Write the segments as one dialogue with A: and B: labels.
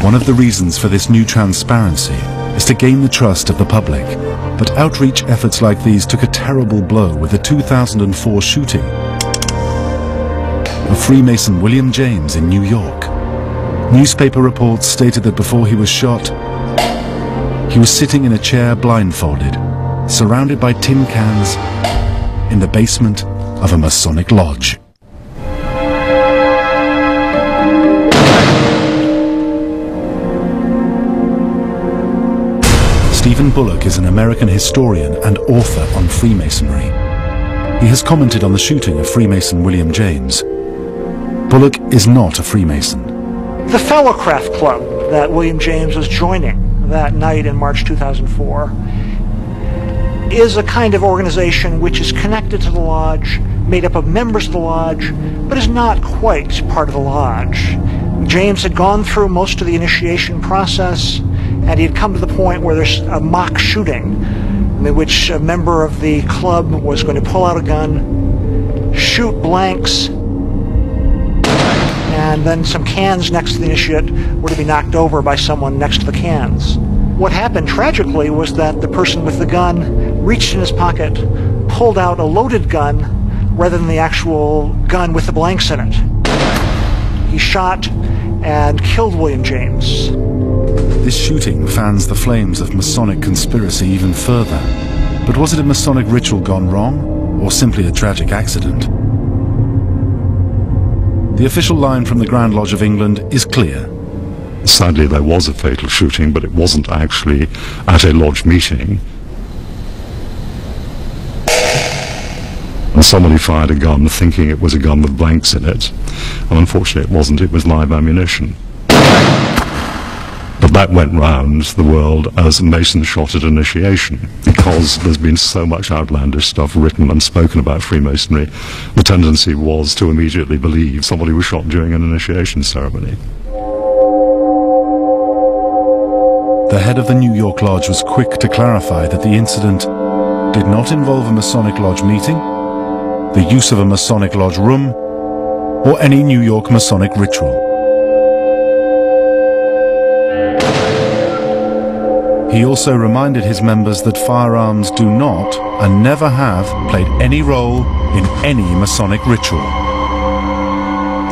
A: One of the reasons for this new transparency is to gain the trust of the public, but outreach efforts like these took a terrible blow with the 2004 shooting of Freemason William James in New York. Newspaper reports stated that before he was shot, he was sitting in a chair blindfolded, surrounded by tin cans, in the basement of a Masonic lodge. Stephen Bullock is an American historian and author on Freemasonry. He has commented on the shooting of Freemason William James. Bullock is not a Freemason.
B: The Fellowcraft Club that William James was joining that night in March 2004 is a kind of organization which is connected to the lodge, made up of members of the lodge, but is not quite part of the lodge. James had gone through most of the initiation process, and he had come to the point where there's a mock shooting in which a member of the club was going to pull out a gun, shoot blanks, and then some cans next to the initiate were to be knocked over by someone next to the cans. What happened tragically was that the person with the gun reached in his pocket, pulled out a loaded gun rather than the actual gun with the blanks in it. He shot and killed William James.
A: This shooting fans the flames of Masonic conspiracy even further. But was it a Masonic ritual gone wrong, or simply a tragic accident? The official line from the Grand Lodge of England is clear.
C: Sadly, there was a fatal shooting, but it wasn't actually at a lodge meeting. And somebody fired a gun thinking it was a gun with blanks in it. And unfortunately it wasn't, it was live ammunition. But that went round the world as Mason shot at initiation, because there's been so much outlandish stuff written and spoken about Freemasonry. The tendency was to immediately believe somebody was shot during an initiation ceremony.
A: The head of the New York Lodge was quick to clarify that the incident did not involve a Masonic Lodge meeting, the use of a Masonic Lodge room, or any New York Masonic ritual. He also reminded his members that firearms do not, and never have, played any role in any Masonic ritual.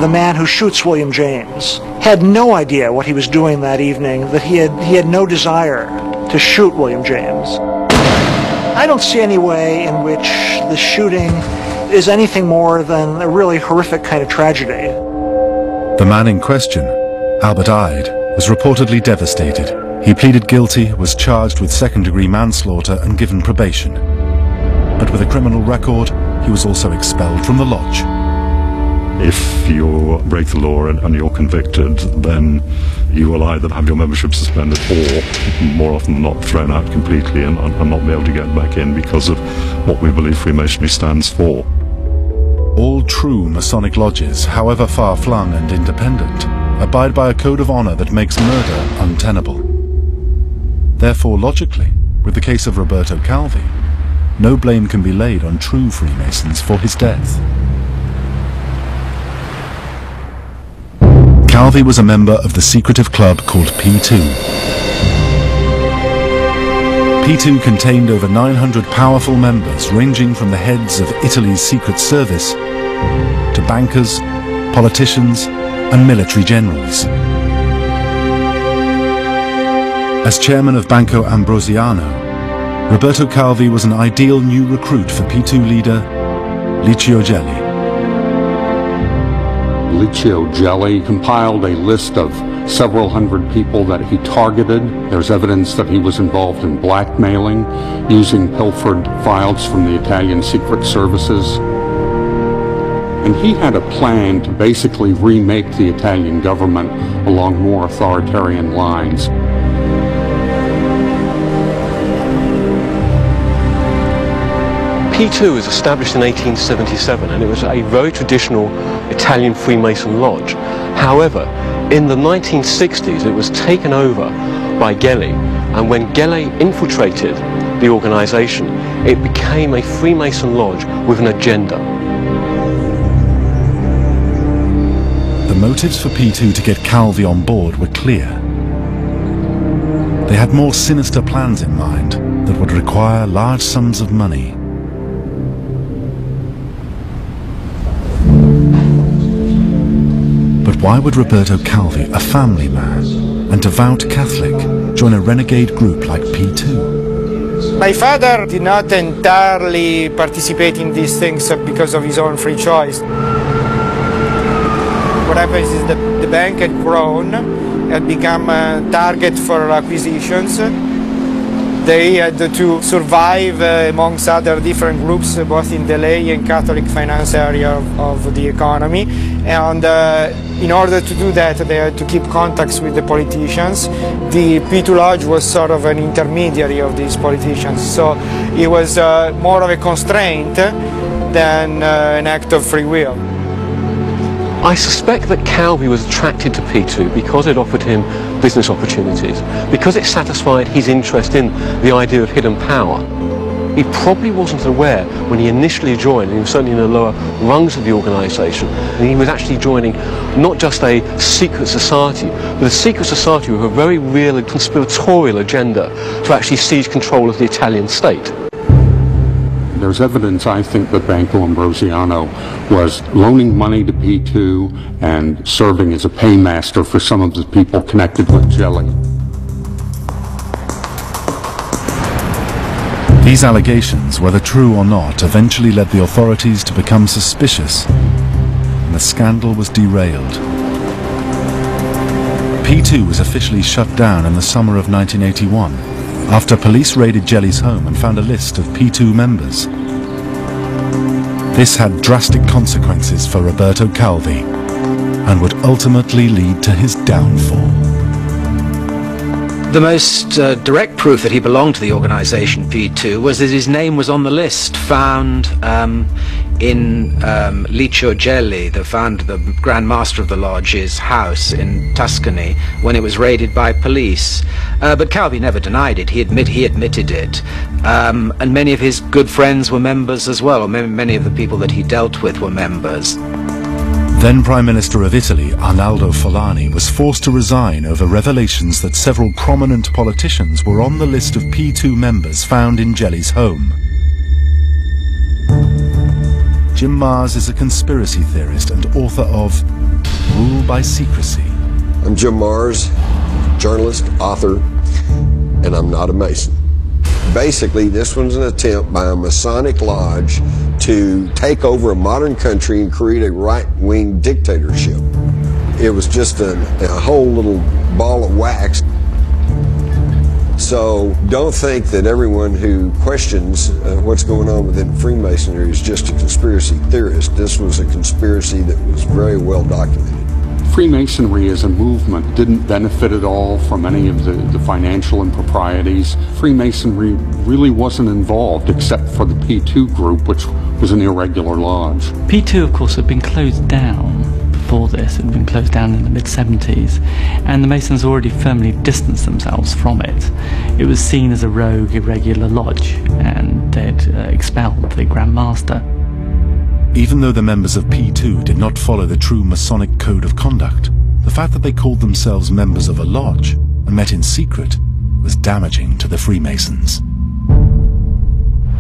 B: The man who shoots William James had no idea what he was doing that evening, that he had no desire to shoot William James. I don't see any way in which the shooting is anything more than a really horrific kind of tragedy.
A: The man in question, Albert Ide, was reportedly devastated. He pleaded guilty, was charged with second-degree manslaughter and given probation. But with a criminal record, he was also expelled from the lodge.
C: If you break the law and you're convicted, then you will either have your membership suspended or, more often than not, thrown out completely and not be able to get back in because of what we believe Freemasonry stands for.
A: All true Masonic lodges, however far-flung and independent, abide by a code of honor that makes murder untenable. Therefore, logically, with the case of Roberto Calvi, no blame can be laid on true Freemasons for his death. Calvi was a member of the secretive club called P2. P2 contained over 900 powerful members, ranging from the heads of Italy's Secret Service to bankers, politicians, and military generals. As chairman of Banco Ambrosiano, Roberto Calvi was an ideal new recruit for P2 leader Licio Gelli.
D: Licio Gelli compiled a list of several hundred people that he targeted. There's evidence that he was involved in blackmailing, using pilfered files from the Italian Secret Services. And he had a plan to basically remake the Italian government along more authoritarian lines.
E: P2 was established in 1877 and it was a very traditional Italian Freemason lodge. However, in the 1960s it was taken over by Gelli, and when Gelli infiltrated the organization, it became a Freemason lodge with an agenda.
A: The motives for P2 to get Calvi on board were clear. They had more sinister plans in mind that would require large sums of money. But why would Roberto Calvi, a family man and devout Catholic, join a renegade group like P2?
F: My father did not entirely participate in these things because of his own free choice. What happens is that the bank had grown, had become a target for acquisitions. They had to survive amongst other different groups, both in the lay and Catholic finance area of the economy. And in order to do that, they had to keep contacts with the politicians. The P2 Lodge was sort of an intermediary of these politicians. So it was more of a constraint than an act of free will.
E: I suspect that Calvi was attracted to P2 because it offered him business opportunities, because it satisfied his interest in the idea of hidden power. He probably wasn't aware when he initially joined, he was certainly in the lower rungs of the organisation, and he was actually joining not just a secret society, but a secret society with a very real and conspiratorial agenda to actually seize control of the Italian state.
D: There's evidence, I think, that Banco Ambrosiano was loaning money to P2 and serving as a paymaster for some of the people connected with Gelli.
A: These allegations, whether true or not, eventually led the authorities to become suspicious, and the scandal was derailed. P2 was officially shut down in the summer of 1981, after police raided Gelli's home and found a list of P2 members. This had drastic consequences for Roberto Calvi and would ultimately lead to his downfall.
G: The most direct proof that he belonged to the organisation P2 was that his name was on the list found in Licio Gelli, the Grand Master of the Lodge's house in Tuscany, when it was raided by police. But Calvi never denied it. He admitted it. And many of his good friends were members as well, or many of the people that he dealt with were members.
A: Then Prime Minister of Italy, Arnaldo Folani, was forced to resign over revelations that several prominent politicians were on the list of P2 members found in Gelli's home. Jim Marrs is a conspiracy theorist and author of Rule by Secrecy.
H: I'm Jim Marrs, journalist, author, and I'm not a Mason. Basically, this was an attempt by a Masonic lodge to take over a modern country and create a right-wing dictatorship. It was just a whole little ball of wax. So don't think that everyone who questions what's going on within Freemasonry is just a conspiracy theorist. This was a conspiracy that was very well documented.
D: Freemasonry as a movement didn't benefit at all from any of the financial improprieties. Freemasonry really wasn't involved except for the P2 group, which was an irregular lodge.
I: P2, of course, had been closed down before this. It had been closed down in the mid-70s, and the Masons already firmly distanced themselves from it. It was seen as a rogue, irregular lodge, and they'd expelled the Grand Master.
A: Even though the members of P2 did not follow the true Masonic code of conduct, the fact that they called themselves members of a lodge and met in secret was damaging to the Freemasons.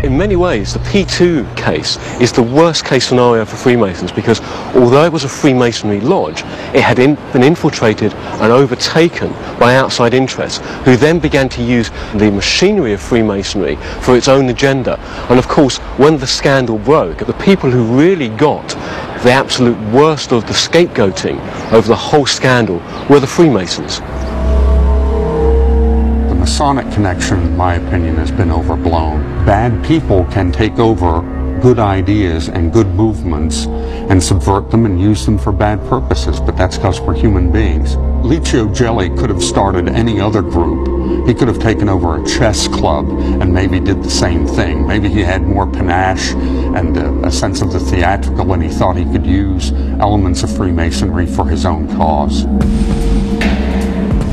E: In many ways, the P2 case is the worst case scenario for Freemasons because although it was a Freemasonry lodge, it had been infiltrated and overtaken by outside interests who then began to use the machinery of Freemasonry for its own agenda. And of course, when the scandal broke, the people who really got the absolute worst of the scapegoating over the whole scandal were the Freemasons.
D: The Masonic connection, in my opinion, has been overblown. Bad people can take over good ideas and good movements and subvert them and use them for bad purposes, but that's because we're human beings. Licio Gelli could have started any other group. He could have taken over a chess club and maybe did the same thing. Maybe he had more panache and a sense of the theatrical, and he thought he could use elements of Freemasonry for his own cause.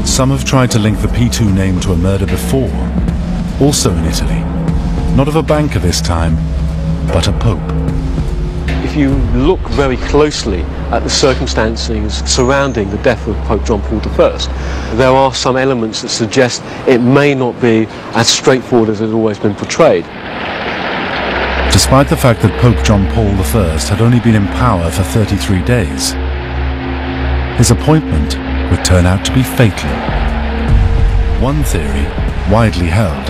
A: Some have tried to link the P2 name to a murder before, also in Italy. Not of a banker this time, but a pope.
E: If you look very closely at the circumstances surrounding the death of Pope John Paul I, there are some elements that suggest it may not be as straightforward as it has always been portrayed.
A: Despite the fact that Pope John Paul I had only been in power for 33 days, his appointment would turn out to be fatal. One theory, widely held,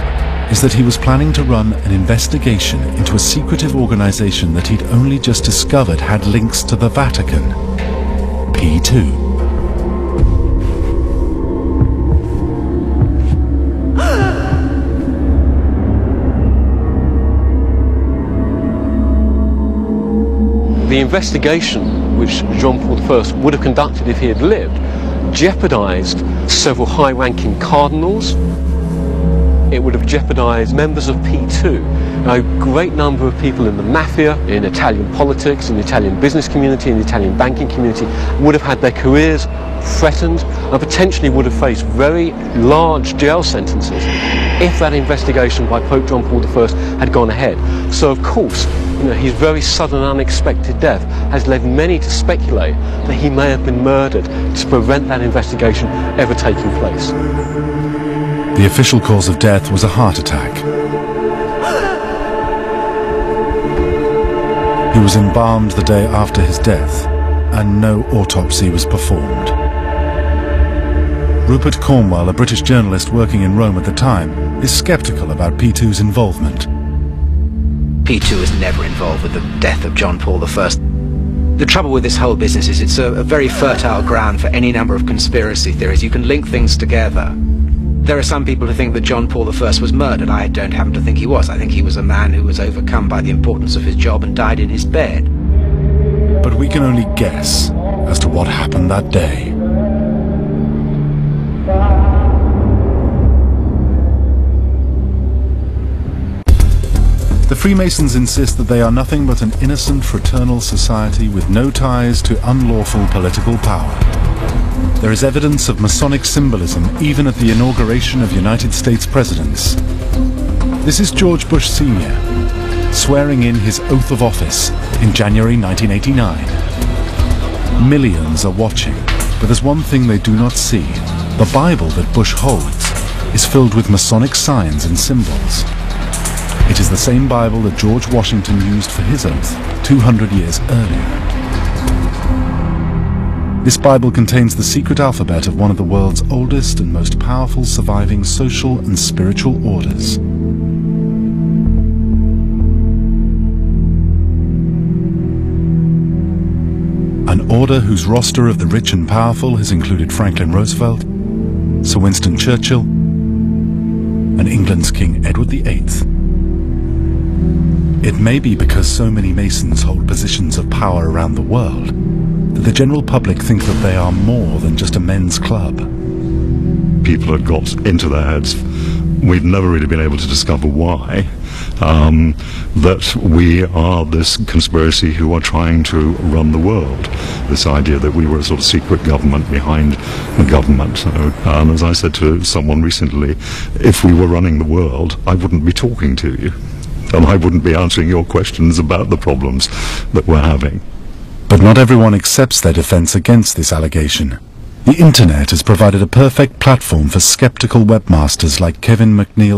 A: is that he was planning to run an investigation into a secretive organization that he'd only just discovered had links to the Vatican, P2.
E: The investigation which John Paul I would have conducted if he had lived jeopardized several high-ranking cardinals. It would have jeopardized members of P2. A great number of people in the mafia, in Italian politics, in the Italian business community, in the Italian banking community would have had their careers threatened and potentially would have faced very large jail sentences if that investigation by Pope John Paul I had gone ahead. So of course, his very sudden unexpected death has led many to speculate that he may have been murdered to prevent that investigation ever taking place.
A: The official cause of death was a heart attack. He was embalmed the day after his death, and no autopsy was performed. Rupert Cornwell, a British journalist working in Rome at the time, is sceptical about P2's involvement.
G: P2 was never involved with the death of John Paul I. The trouble with this whole business is it's a very fertile ground for any number of conspiracy theories. You can link things together. There are some people who think that John Paul I was murdered. I don't happen to think he was. I think he was a man who was overcome by the importance of his job and died in his bed.
A: But we can only guess as to what happened that day. The Freemasons insist that they are nothing but an innocent fraternal society with no ties to unlawful political power. There is evidence of Masonic symbolism even at the inauguration of United States presidents. This is George Bush Sr. swearing in his oath of office in January 1989. Millions are watching, but there's one thing they do not see. The Bible that Bush holds is filled with Masonic signs and symbols. It is the same Bible that George Washington used for his oath 200 years earlier. This Bible contains the secret alphabet of one of the world's oldest and most powerful surviving social and spiritual orders. An order whose roster of the rich and powerful has included Franklin Roosevelt, Sir Winston Churchill, and England's King Edward VIII. It may be because so many Masons hold positions of power around the world that the general public think that they are more than just a men's club.
C: People had got into their heads, we've never really been able to discover why, that we are this conspiracy who are trying to run the world. This idea that we were a sort of secret government behind the government. And as I said to someone recently, if we were running the world, I wouldn't be talking to you. And I wouldn't be answering your questions about the problems that we're having.
A: But not everyone accepts their defense against this allegation. The internet has provided a perfect platform for skeptical webmasters like Kevin McNeil